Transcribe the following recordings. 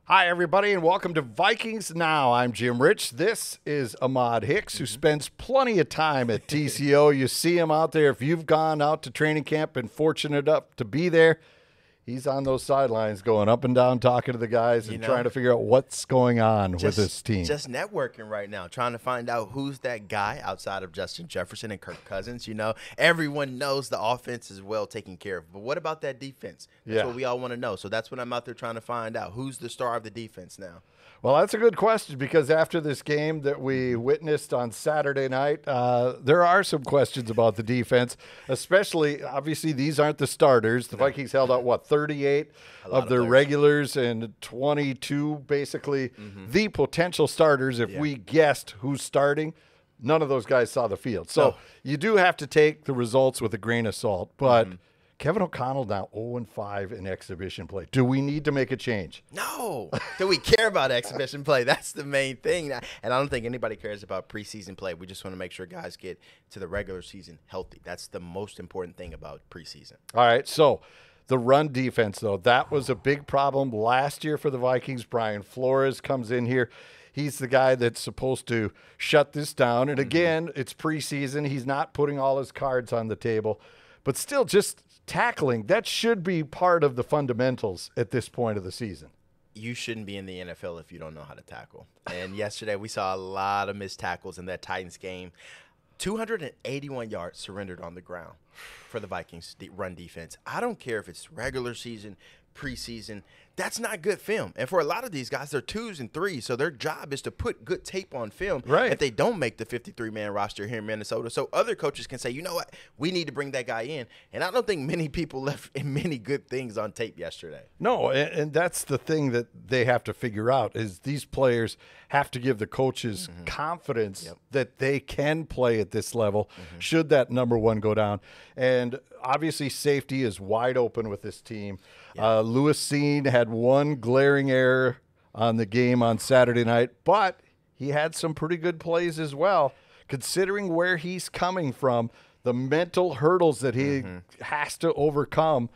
Hi, everybody, and welcome to Vikings Now. I'm Jim Rich. This is Ahmad Hicks, who spends plenty of time at TCO. You see him out there. If you've gone out to training camp and fortunate enough to be there, he's on those sidelines going up and down, talking to the guys and trying to figure out what's going on with this team. Just networking right now, trying to find out who's that guy outside of Justin Jefferson and Kirk Cousins. You know, everyone knows the offense is well taken care of. But what about that defense? That's what we all want to know. So that's what I'm out there trying to find out. Who's the star of the defense now? Well, that's a good question, because after this game that we witnessed on Saturday night, there are some questions about the defense, especially, obviously, these aren't the starters. The Vikings held out, 38 of their regulars and 22, basically, the potential starters. If we guessed who's starting, none of those guys saw the field. So you do have to take the results with a grain of salt, but Kevin O'Connell now 0-5 in exhibition play. Do we need to make a change? No. Do we care about exhibition play? That's the main thing. And I don't think anybody cares about preseason play. We just want to make sure guys get to the regular season healthy. That's the most important thing about preseason. All right, so the run defense, though, that was a big problem last year for the Vikings. Brian Flores comes in here. He's the guy that's supposed to shut this down. And again, it's preseason. He's not putting all his cards on the table. But still, just tackling, that should be part of the fundamentals at this point of the season. You shouldn't be in the NFL if you don't know how to tackle. And yesterday we saw a lot of missed tackles in that Titans game. 281 yards surrendered on the ground for the Vikings run defense. I don't care if it's regular season, preseason. That's not good film. And for a lot of these guys, they're 2s and 3s, so their job is to put good tape on film if they don't make the 53-man roster here in Minnesota. So other coaches can say, you know what, we need to bring that guy in. And I don't think many people left many good things on tape yesterday. No, and that's the thing that they have to figure out, is these players have to give the coaches confidence that they can play at this level should that number one go down. And obviously safety is wide open with this team. Lewis Cine had one glaring error on the game on Saturday night, but he had some pretty good plays as well, considering where he's coming from, the mental hurdles that he has to overcome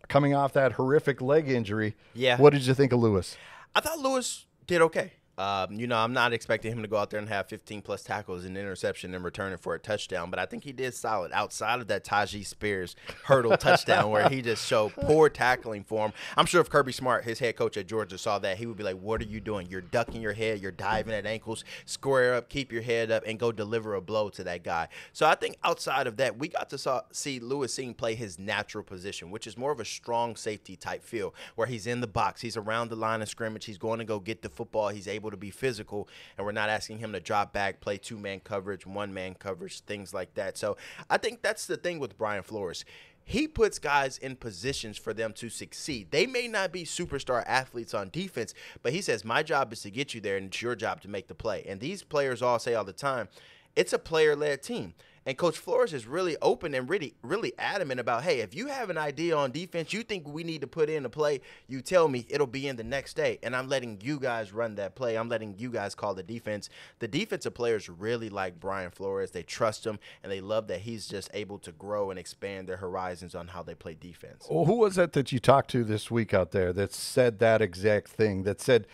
coming off that horrific leg injury. Yeah. What did you think of Lewis? I thought Lewis did okay. I'm not expecting him to go out there and have 15-plus tackles and interception and return it for a touchdown, but I think he did solid outside of that Tajee Spears hurdle touchdown where he just showed poor tackling for him. I'm sure if Kirby Smart, his head coach at Georgia, saw that, he would be like, what are you doing? You're ducking your head. You're diving at ankles. Square up, keep your head up, and go deliver a blow to that guy. So I think outside of that, we got to see Lewis Cine play his natural position, which is more of a strong safety type feel, where he's in the box. He's around the line of scrimmage. He's going to go get the football. He's able to be physical, and we're not asking him to drop back, play 2-man coverage, 1-man coverage, things like that. So I think that's the thing with Brian Flores. He puts guys in positions for them to succeed. They may not be superstar athletes on defense, but he says, my job is to get you there, and it's your job to make the play. And these players all say all the time, it's a player-led team. And Coach Flores is really open and really adamant about, hey, if you have an idea on defense, you think we need to put in a play, you tell me, it'll be in the next day. And I'm letting you guys run that play. I'm letting you guys call the defense. The defensive players really like Brian Flores. They trust him, and they love that he's just able to grow and expand their horizons on how they play defense. Well, who was it that you talked to this week out there that said that exact thing, that said,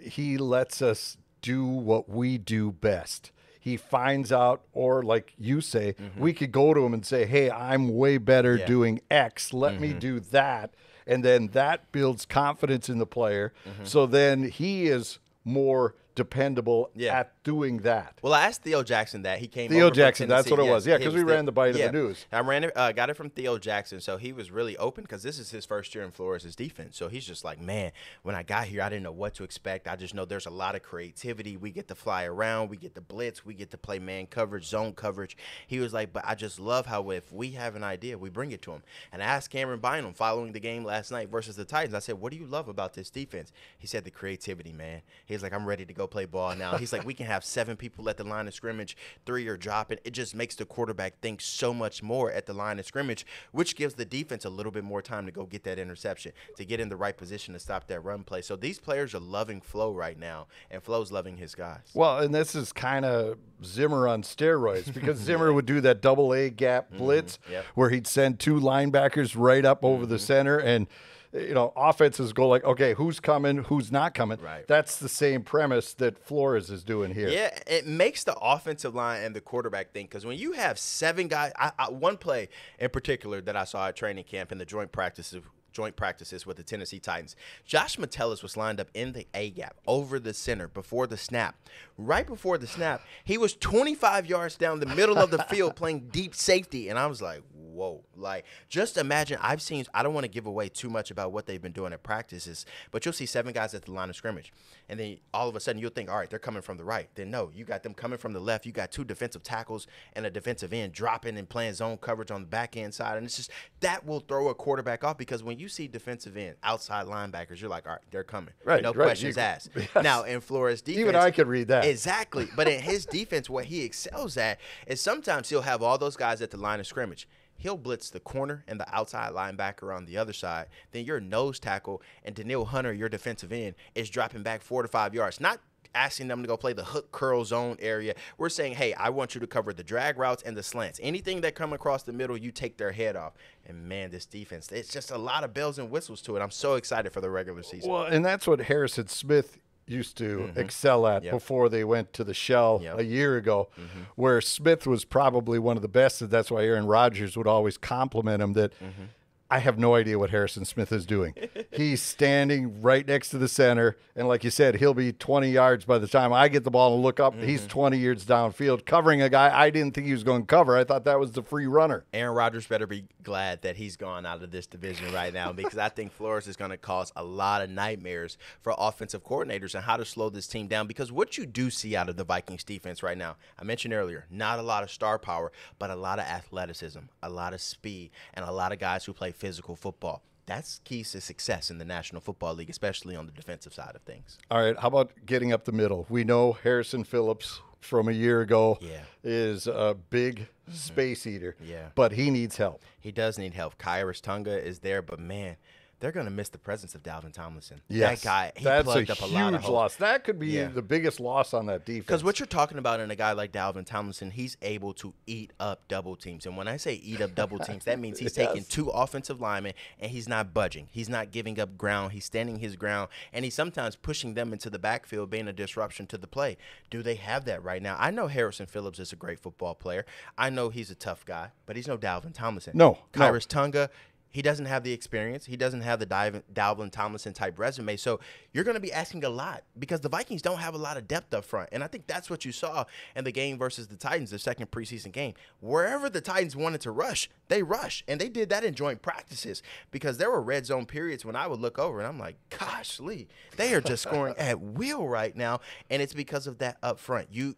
he lets us do what we do best? He finds out, or like you say, we could go to him and say, hey, I'm way better doing X. Let me do that. And then that builds confidence in the player. So then he is more dependable at doing that. Well, I asked Theo Jackson that. He came Theo over Jackson, from that's what it was. Yeah, because we ran the bite of the news. I got it from Theo Jackson, so he was really open because this is his first year in Flores' defense. So he's just like, man, when I got here, I didn't know what to expect. I just know there's a lot of creativity. We get to fly around. We get to blitz. We get to play man coverage, zone coverage. He was like, but I just love how if we have an idea, we bring it to him. And I asked Cameron Bynum following the game last night versus the Titans, I said, what do you love about this defense? He said the creativity, man. He's like, I'm ready to go play ball now. He's like, we can have 7 people at the line of scrimmage, 3 are dropping. It just makes the quarterback think so much more at the line of scrimmage, which gives the defense a little bit more time to go get that interception, to get in the right position to stop that run play. So these players are loving Flo right now, and Flo's loving his guys. Well, and this is kind of Zimmer on steroids, because Zimmer would do that double A gap blitz where he'd send 2 linebackers right up over the center, and offenses go like, okay, who's coming, who's not coming. Right. That's the same premise that Flores is doing here. Yeah, it makes the offensive line and the quarterback think, because when you have 7 guys, one play in particular that I saw at training camp in the joint practices with the Tennessee Titans, Josh Metellus was lined up in the A-gap over the center before the snap. Right before the snap, he was 25 yards down the middle of the field playing deep safety, and I was like, whoa. Like, just imagine, I don't want to give away too much about what they've been doing at practices, but you'll see 7 guys at the line of scrimmage, and then all of a sudden you'll think, all right, they're coming from the right. Then no, you got them coming from the left. You got 2 defensive tackles and a defensive end dropping and playing zone coverage on the back end side, and it's just, that will throw a quarterback off, because when you see defensive end, outside linebackers, you're like, all right, they're coming. Right, no questions asked. Yes. Now, in Flores' defense, even I could read that. Exactly. But in his defense, what he excels at is sometimes he'll have all those guys at the line of scrimmage. He'll blitz the corner and the outside linebacker on the other side. Then your nose tackle and Danielle Hunter, your defensive end, is dropping back 4 to 5 yards. Not asking them to go play the hook curl zone area. We're saying, hey, I want you to cover the drag routes and the slants. Anything that come across the middle, you take their head off. And, man, this defense, it's just a lot of bells and whistles to it. I'm so excited for the regular season. Well, and that's what Harrison Smith used to excel at before they went to the shell a year ago, where Smith was probably one of the best, and that's why Aaron Rodgers would always compliment him that I have no idea what Harrison Smith is doing. He's standing right next to the center, and like you said, he'll be 20 yards by the time I get the ball and look up. He's 20 yards downfield covering a guy I didn't think he was going to cover. I thought that was the free runner. Aaron Rodgers better be glad that he's gone out of this division right now, because I think Flores is going to cause a lot of nightmares for offensive coordinators and how to slow this team down, because what you do see out of the Vikings defense right now, I mentioned earlier, not a lot of star power, but a lot of athleticism, a lot of speed, and a lot of guys who play physical football. That's keys to success in the National Football League, especially on the defensive side of things. All right, how about getting up the middle? We know Harrison Phillips from a year ago is a big space eater, but he needs help. He does need help. Khyiris Tonga is there, but, man, they're going to miss the presence of Dalvin Tomlinson. Yes. That guy, he that's plugged up a lot of huge loss. That could be the biggest loss on that defense. Because what you're talking about in a guy like Dalvin Tomlinson, he's able to eat up double teams. And when I say eat up double teams, that means he's taking 2 offensive linemen and he's not budging. He's not giving up ground. He's standing his ground. And he's sometimes pushing them into the backfield, being a disruption to the play. Do they have that right now? I know Harrison Phillips is a great football player. I know he's a tough guy, but he's no Dalvin Tomlinson. No. Khyiris Tonga, he doesn't have the experience. He doesn't have the Dalvin Tomlinson type resume. So you're going to be asking a lot, because the Vikings don't have a lot of depth up front. And I think that's what you saw in the game versus the Titans, the second preseason game. Wherever the Titans wanted to rush, they rushed. And they did that in joint practices, because there were red zone periods when I would look over and I'm like, gosh, Lee, they are just scoring at will right now. And it's because of that up front. You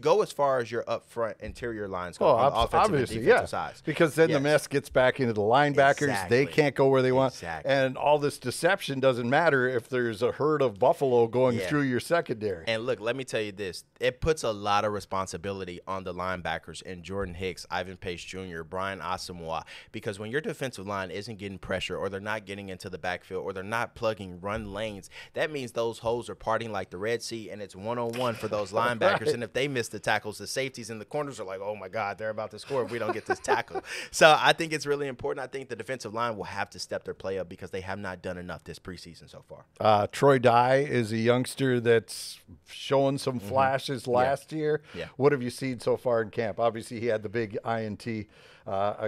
go as far as your up front interior lines go on the offensive and defensive sides. Because then the mess gets back into the linebackers. They can't go where they want. And all this deception doesn't matter if there's a herd of buffalo going through your secondary. And look, let me tell you this. It puts a lot of responsibility on the linebackers and Jordan Hicks, Ivan Pace Jr., Brian Asamoah, because when your defensive line isn't getting pressure, or they're not getting into the backfield, or they're not plugging run lanes, that means those holes are parting like the Red Sea, and it's one-on-one for those linebackers. And if they miss the tackles, the safeties in the corners are like, oh, my God, they're about to score if we don't get this tackle. So I think it's really important. I think the defensive line will have to step their play up, because they have not done enough this preseason so far. Troy Dye is a youngster that's showing some flashes last year. What have you seen so far in camp? Obviously, he had the big INT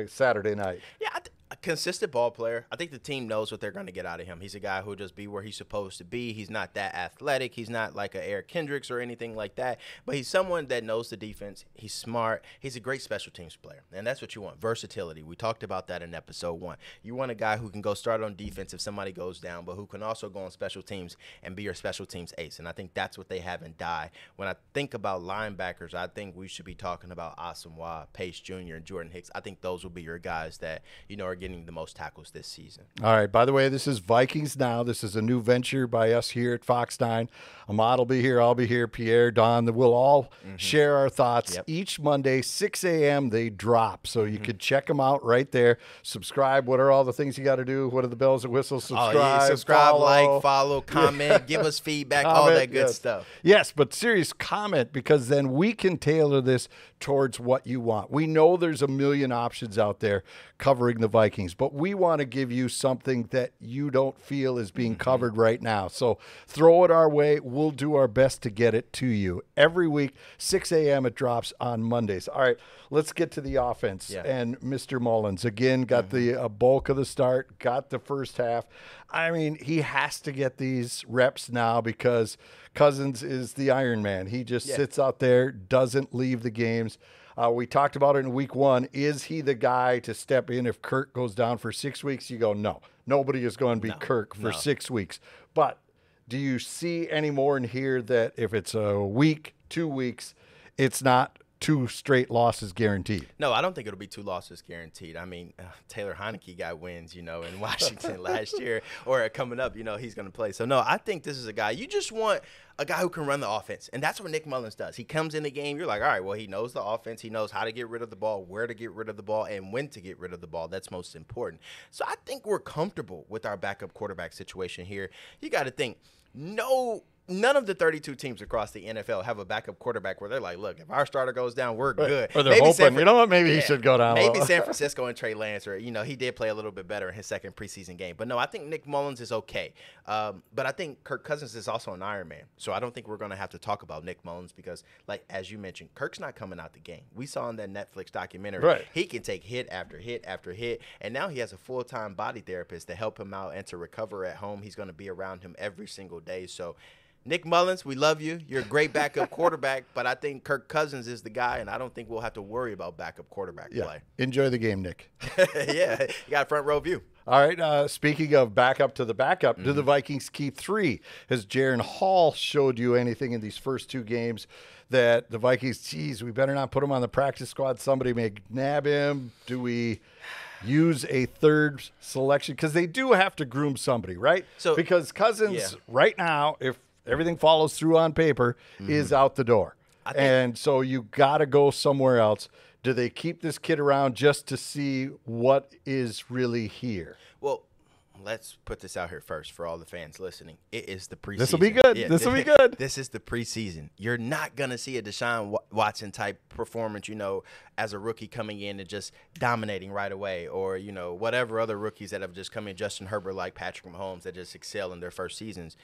Saturday night. Yeah, a consistent ball player. I think the team knows what they're going to get out of him. He's a guy who'll just be where he's supposed to be. He's not that athletic. He's not like a Eric Kendricks or anything like that, but he's someone that knows the defense. He's smart. He's a great special teams player, and that's what you want, versatility. We talked about that in episode 1. You want a guy who can go start on defense if somebody goes down, but who can also go on special teams and be your special teams ace, and I think that's what they have in Dye. When I think about linebackers, I think we should be talking about Asamoah, Pace Jr., and Jordan Hicks. I think those will be your guys that, are getting the most tackles this season. All right. By the way, this is Vikings Now. This is a new venture by us here at Fox 9. Ahmad will be here. I'll be here. Pierre, Don. We'll all share our thoughts. Each Monday, 6 a.m., they drop. So you can check them out right there. Subscribe. What are all the things you got to do? What are the bells and whistles? Subscribe. Follow. Like, follow, comment, give us feedback, all that good stuff. Yes, but serious comment, because then we can tailor this towards what you want. We know there's a million options out there covering the Vikings. Vikings, but we want to give you something that you don't feel is being covered right now. So throw it our way. We'll do our best to get it to you. Every week, 6 a.m. it drops on Mondays. All right, let's get to the offense. Yeah. And Mr. Mullins, again, got the bulk of the start, got the first half. I mean, he has to get these reps now because Cousins is the Iron Man. He just sits out there, doesn't leave the games. We talked about it in week 1. Is he the guy to step in if Kirk goes down for 6 weeks? You go, no. Nobody is going to be Kirk for 6 weeks. But do you see any more in here that if it's a week, 2 weeks, it's not 2 straight losses guaranteed? No, I don't think it'll be 2 losses guaranteed. I mean, Taylor Heineke got wins, in Washington last year, or coming up, he's going to play. So, no, I think this is a guy. You just want a guy who can run the offense, and that's what Nick Mullins does. He comes in the game, you're like, all right, well, he knows the offense. He knows how to get rid of the ball, where to get rid of the ball, and when to get rid of the ball. That's most important. So I think we're comfortable with our backup quarterback situation here. You got to think, none of the 32 teams across the NFL have a backup quarterback where they're like, look, if our starter goes down, we're good. Or they're hoping, you know what, maybe he should go down. Maybe San Francisco and Trey Lance, or, he did play a little bit better in his second preseason game. But, no, I think Nick Mullins is okay. But I think Kirk Cousins is also an Iron Man. So I don't think we're going to have to talk about Nick Mullins because, like, as you mentioned, Kirk's not coming out the game. We saw in that Netflix documentary, he can take hit after hit after hit. And now he has a full-time body therapist to help him out and to recover at home. He's going to be around him every single day. So, Nick Mullins, we love you. You're a great backup quarterback, but I think Kirk Cousins is the guy, and I don't think we'll have to worry about backup quarterback play. Enjoy the game, Nick. Yeah, you got a front row view. All right, speaking of backup to the backup, do the Vikings keep 3? Has Jaren Hall showed you anything in these first 2 games that the Vikings, geez, we better not put him on the practice squad. Somebody may nab him. Do we use a third selection? Because they do have to groom somebody, right? So because Cousins right now, if everything follows through on paper, is out the door. And so you got to go somewhere else. Do they keep this kid around just to see what is really here? Well, let's put this out here first for all the fans listening. It is the preseason. This will be good. This will be good. This is the preseason. You're not going to see a Deshaun Watson type performance, as a rookie coming in and just dominating right away, or, whatever other rookies that have just come in, Justin Herbert, like Patrick Mahomes, that just excel in their first seasons.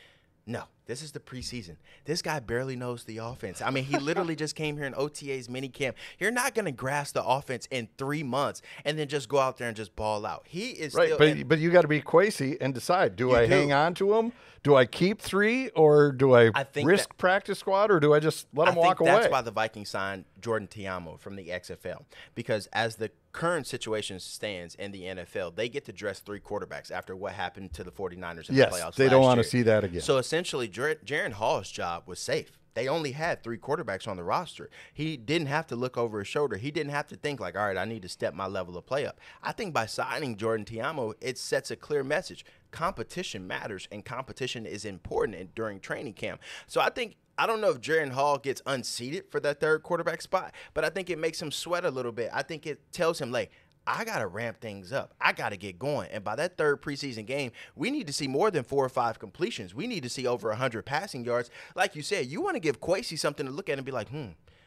No, this is the preseason. This guy barely knows the offense. I mean, he literally just came here in OTA's minicamp. You're not going to grasp the offense in 3 months and then just go out there and just ball out. He is right, still but you got to be Kwesi and decide: do I hang on to him? Do I keep 3, or do I risk practice squad, or do I just let him walk away? That's why the Vikings signed Jordan Ta'amu from the XFL, because as the current situation stands in the NFL, they get to dress 3 quarterbacks after what happened to the 49ers in the playoffs. Yes, they don't want to see that again. So essentially, Jaren Hall's job was safe. They only had 3 quarterbacks on the roster. He didn't have to look over his shoulder. He didn't have to think like, all right, I need to step my level of play up. I think by signing Jordan Ta'amu, it sets a clear message. Competition matters, and competition is important during training camp. So I don't know if Jaren Hall gets unseated for that 3rd quarterback spot, but I think it makes him sweat a little bit. I think it tells him, like, I got to ramp things up. I got to get going. And by that 3rd preseason game, we need to see more than 4 or 5 completions. We need to see over 100 passing yards. Like you said, you want to give Kwesi something to look at and be like,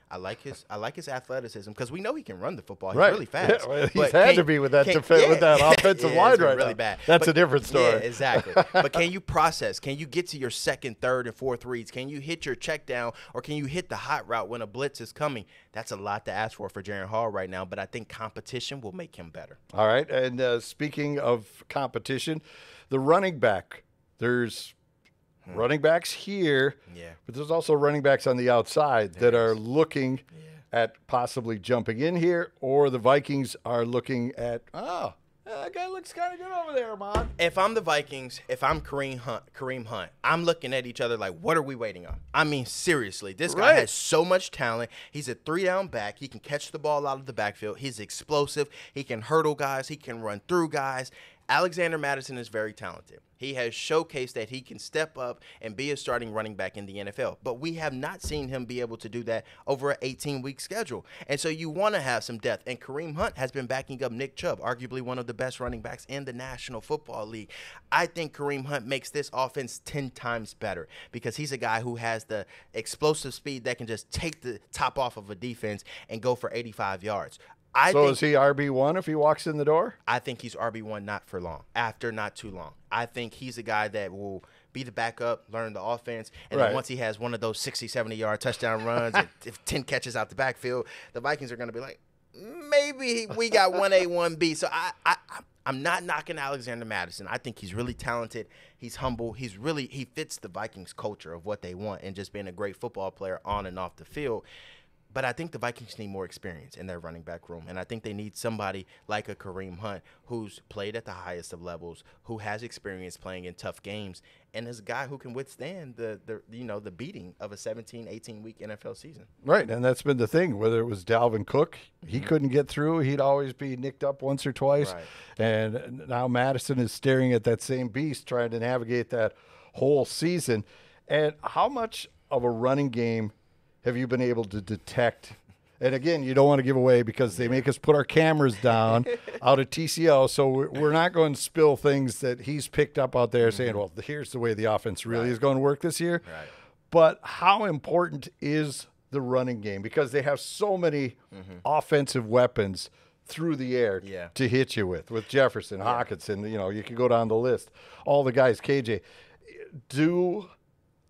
I like his athleticism, because we know he can run the football. He's really fast. Yeah, well, he's had to be with that offensive line right really now. Bad. That's a different story. Yeah, exactly. But can you process? Can you get to your 2nd, 3rd, and 4th reads? Can you hit your check down, or can you hit the hot route when a blitz is coming? That's a lot to ask for Jaren Hall right now, but I think competition will make him better. All right, and speaking of competition, the running back, there's running backs here, but there's also running backs on the outside that are looking at possibly jumping in here, or the Vikings are looking at, that guy looks kind of good over there, Ahmad. If I'm the Vikings, if I'm Kareem Hunt, I'm looking at each other like, what are we waiting on? I mean, seriously, this guy has so much talent. He's a 3-down back. He can catch the ball out of the backfield. He's explosive. He can hurdle guys. He can run through guys. Alexander Mattison is very talented. He has showcased that he can step up and be a starting running back in the NFL. But we have not seen him be able to do that over an 18-week schedule. And so you want to have some depth. And Kareem Hunt has been backing up Nick Chubb, arguably one of the best running backs in the National Football League. I think Kareem Hunt makes this offense 10 times better, because he's a guy who has the explosive speed that can just take the top off of a defense and go for 85 yards. So is he RB1 if he walks in the door? I think he's RB1 not for long, after not too long. I think he's a guy that will be the backup, learn the offense, and then once he has one of those 60, 70-yard touchdown runs, and 10 catches out the backfield, the Vikings are going to be like, maybe we got 1A, 1B. So I'm not knocking Alexander Mattison. I think he's really talented. He's humble. He fits the Vikings culture of what they want and just being a great football player on and off the field. But I think the Vikings need more experience in their running back room. And I think they need somebody like a Kareem Hunt who's played at the highest of levels, who has experience playing in tough games, and is a guy who can withstand the beating of a 17, 18-week NFL season. Right, and that's been the thing. Whether it was Dalvin Cook, he couldn't get through. He'd always be nicked up once or twice. Right. And now Mattison is staring at that same beast, trying to navigate that whole season. And how much of a running game have you been able to detect? And again, you don't want to give away because they make us put our cameras down out at TCO. So we're not going to spill things that he's picked up out there saying, well, here's the way the offense really is going to work this year. Right. But how important is the running game? Because they have so many offensive weapons through the air to hit you with Jefferson, Hockenson, you can go down the list. All the guys, KJ. Do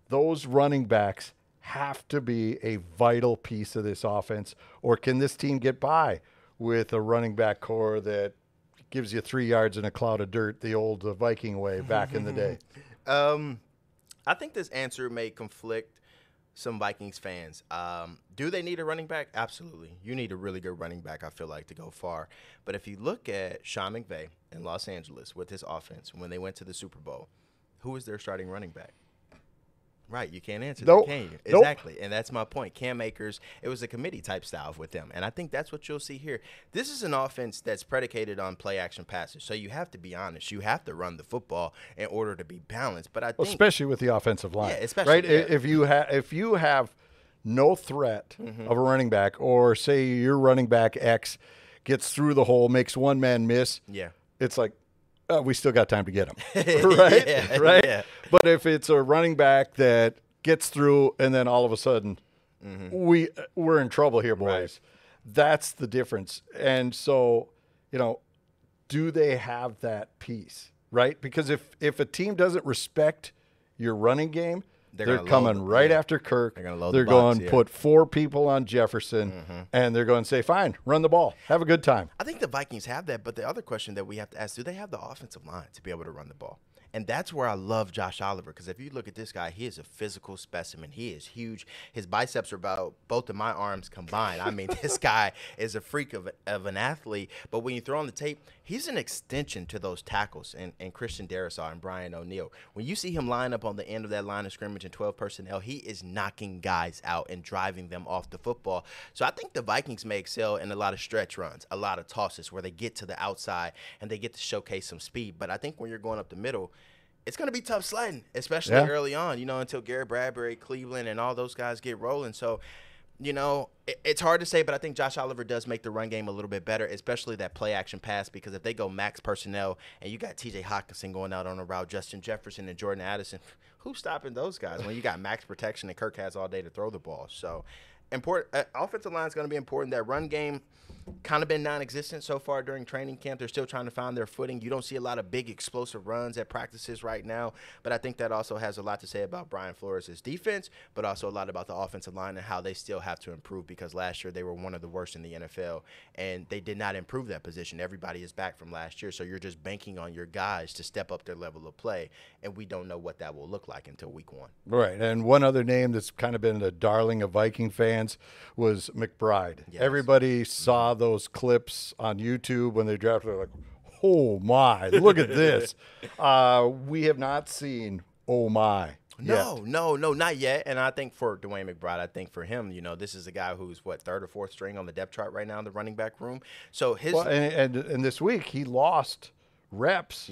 those running backs have to be a vital piece of this offense, or can this team get by with a running back core that gives you 3 yards in a cloud of dirt the old Viking way back in the day? I think this answer may conflict some Vikings fans. Do they need a running back? Absolutely. You need a really good running back, I feel like, to go far. But if you look at Sean McVay in Los Angeles with his offense when they went to the Super Bowl, who is their starting running back? Right, you can't answer that, can you? Exactly, and that's my point. Cam Akers, it was a committee-type style with them, and I think that's what you'll see here. This is an offense that's predicated on play-action passes, so you have to be honest. You have to run the football in order to be balanced. But I think, especially with the offensive line, especially right. If you have no threat of a running back, or say your running back X gets through the hole, makes one man miss, it's like, we still got time to get him, right? Right. Yeah. But if it's a running back that gets through and then all of a sudden we're in trouble here, boys. Right. That's the difference. And so, do they have that piece, right? Because if a team doesn't respect your running game, they're coming right after Kirk. They're going to put 4 people on Jefferson, and they're going to say, fine, run the ball. Have a good time. I think the Vikings have that, but the other question that we have to ask, do they have the offensive line to be able to run the ball? And that's where I love Josh Oliver, because if you look at this guy, he is a physical specimen. He is huge. His biceps are about both of my arms combined. I mean, this guy is a freak of an athlete. But when you throw on the tape, he's an extension to those tackles and Christian Darrisaw and Brian O'Neill. When you see him line up on the end of that line of scrimmage in 12 personnel, he is knocking guys out and driving them off the football. So I think the Vikings may excel in a lot of stretch runs, a lot of tosses where they get to the outside and they get to showcase some speed. But I think when you're going up the middle, it's going to be tough sledding, especially early on, until Garrett Bradbury, Cleveland, and all those guys get rolling. So, it's hard to say, but I think Josh Oliver does make the run game a little bit better, especially that play-action pass, because if they go max personnel and you got T.J. Hockenson going out on a route, Justin Jefferson and Jordan Addison, who's stopping those guys when you got max protection and Kirk has all day to throw the ball? So, offensive line is going to be important. That run game kind of been non-existent so far during training camp. They're still trying to find their footing. You don't see a lot of big explosive runs at practices right now, but I think that also has a lot to say about Brian Flores' defense, but also a lot about the offensive line and how they still have to improve, because last year they were one of the worst in the NFL, and they did not improve that position. Everybody is back from last year, so you're just banking on your guys to step up their level of play, and we don't know what that will look like until week 1. Right, and one other name that's kind of been the darling of Viking fans was McBride. Yes. Everybody saw those clips on YouTube when they drafted. They're like, oh my, look at this. We have not seen oh my No, not yet. And I think for DeWayne McBride, I think for him, this is a guy who's, 3rd or 4th string on the depth chart right now in the running back room. So his and this week he lost reps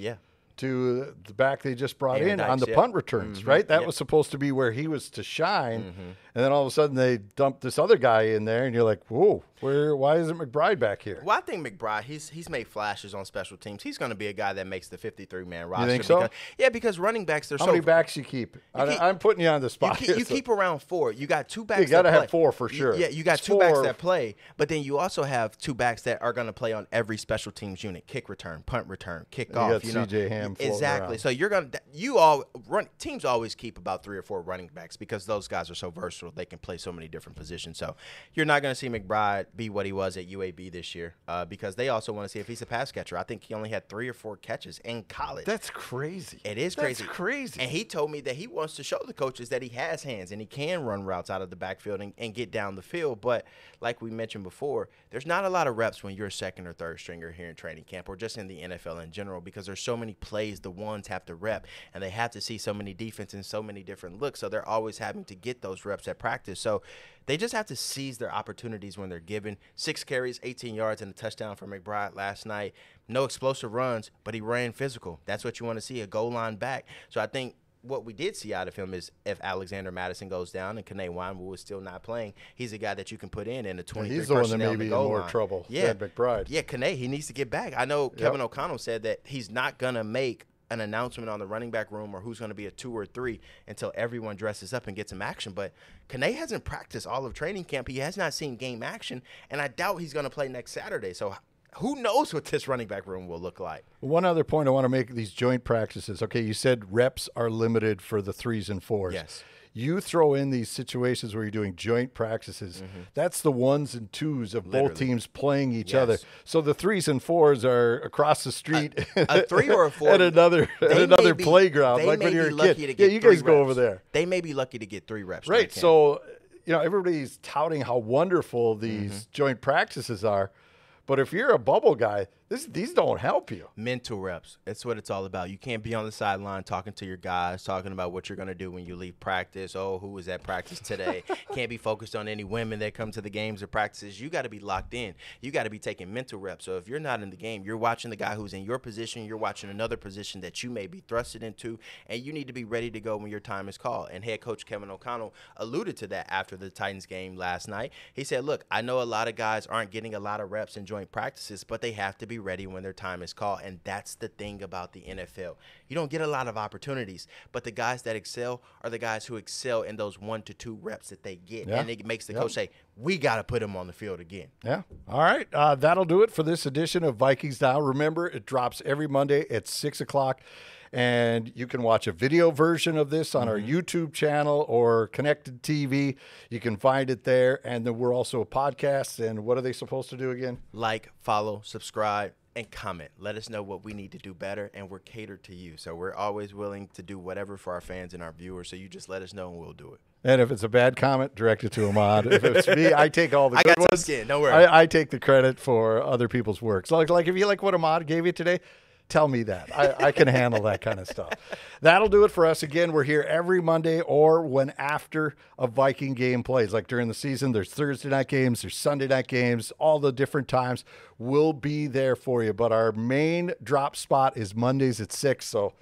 to the back they just brought Aaron in Dykes, on the yeah. punt returns, right? That Yep. was supposed to be where he was to shine. And then all of a sudden they dumped this other guy in there, and you're like, whoa, why isn't McBride back here? Well, I think McBride, he's made flashes on special teams. He's going to be a guy that makes the 53-man roster. think so? Because running backs, they're How so many backs you keep? I'm putting you on the spot. You keep around 4. You got 2 backs. You got to that have 4 for play. sure. Yeah, you got It's 2 backs 4. that play, but then you also have 2 backs that are going to play on every special teams unit: kick return, punt return, kickoff. You got C.J. Ham floating exactly. around. So teams always keep about 3 or 4 running backs because those guys are so versatile. They can play so many different positions. So you're not going to see McBride be what he was at UAB this year because they also want to see if he's a pass catcher. I think he only had 3 or 4 catches in college. That's crazy. It is crazy. That's crazy. And he told me that he wants to show the coaches that he has hands and he can run routes out of the backfield and get down the field. But like we mentioned before, there's not a lot of reps when you're a second or third stringer here in training camp or just in the NFL in general because there's so many plays the ones have to rep and they have to see so many defense and so many different looks. So they're always having to get those reps at practice. So they just have to seize their opportunities when they're given. 6 carries, 18 yards, and a touchdown for McBride last night. No explosive runs, but he ran physical. That's what you want to see, a goal line back. So I think what we did see out of him is if Alexander Madison goes down and Kane Wynwood is still not playing, he's a guy that you can put in a 23 He's the one that personnel may in the be in goal more line. trouble than McBride. Yeah, Kane, he needs to get back. I know Kevin O'Connell said that he's not going to make an announcement on the running back room or who's going to be a 2 or 3 until everyone dresses up and gets some action. But Kane hasn't practiced all of training camp. He has not seen game action, and I doubt he's going to play next Saturday. So who knows what this running back room will look like. One other point I want to make, these joint practices. Okay, you said reps are limited for the 3s and 4s. Yes. You throw in these situations where you're doing joint practices. That's the 1s and 2s of both teams playing each other. So the 3s and 4s are across the street. A 3 or a 4 at another playground, like when you're a kid. Yeah, you guys go over there. They may be lucky to get 3 reps. Right. So, everybody's touting how wonderful these joint practices are. But if you're a bubble guy, these don't help you. Mental reps. That's what it's all about. You can't be on the sideline talking to your guys, talking about what you're going to do when you leave practice. Oh, who was at practice today? Can't be focused on any women that come to the games or practices. You got to be locked in. You got to be taking mental reps. So if you're not in the game, you're watching the guy who's in your position. You're watching another position that you may be thrusted into, and you need to be ready to go when your time is called. And head coach Kevin O'Connell alluded to that after the Titans game last night. He said, look, I know a lot of guys aren't getting a lot of reps in joint practices, but they have to be ready when their time is called. And that's the thing about the NFL. You don't get a lot of opportunities, but the guys that excel are the guys who excel in those 1 to 2 reps that they get. And it makes the coach say, we got to put him on the field again. Yeah. All right. That'll do it for this edition of Vikings Now. Remember, it drops every Monday at 6 o'clock. And you can watch a video version of this on our YouTube channel or Connected TV. You can find it there. And then we're also a podcast. And what are they supposed to do again? Like, follow, subscribe, and comment. Let us know what we need to do better, and we're catered to you. So we're always willing to do whatever for our fans and our viewers. So you just let us know, and we'll do it. And if it's a bad comment, direct it to Ahmad. If it's me, I take all the good got ones. skin. Don't worry. I take the credit for other people's work. So like if you like what Ahmad gave you today, tell me that. I can handle that kind of stuff. That'll do it for us. Again, we're here every Monday or when after a Viking game plays. Like during the season, there's Thursday night games, there's Sunday night games, all the different times. We'll be there for you. But our main drop spot is Mondays at 6. So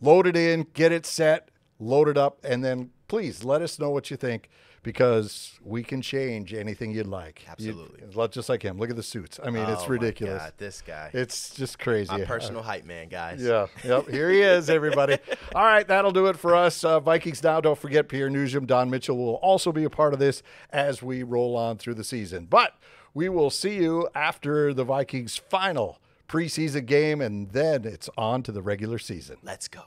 load it in, get it set, load it up, and then please let us know what you think, because we can change anything you'd like. Absolutely. Just like him. Look at the suits. I mean, it's ridiculous. My God, this guy. It's just crazy. My personal hype man, guys. Yeah. Yep. Here he is, everybody. All right. That'll do it for us. Vikings Now. Don't forget, Pierre Nugent, Don Mitchell will also be a part of this as we roll on through the season. But we will see you after the Vikings' final preseason game, and then it's on to the regular season. Let's go.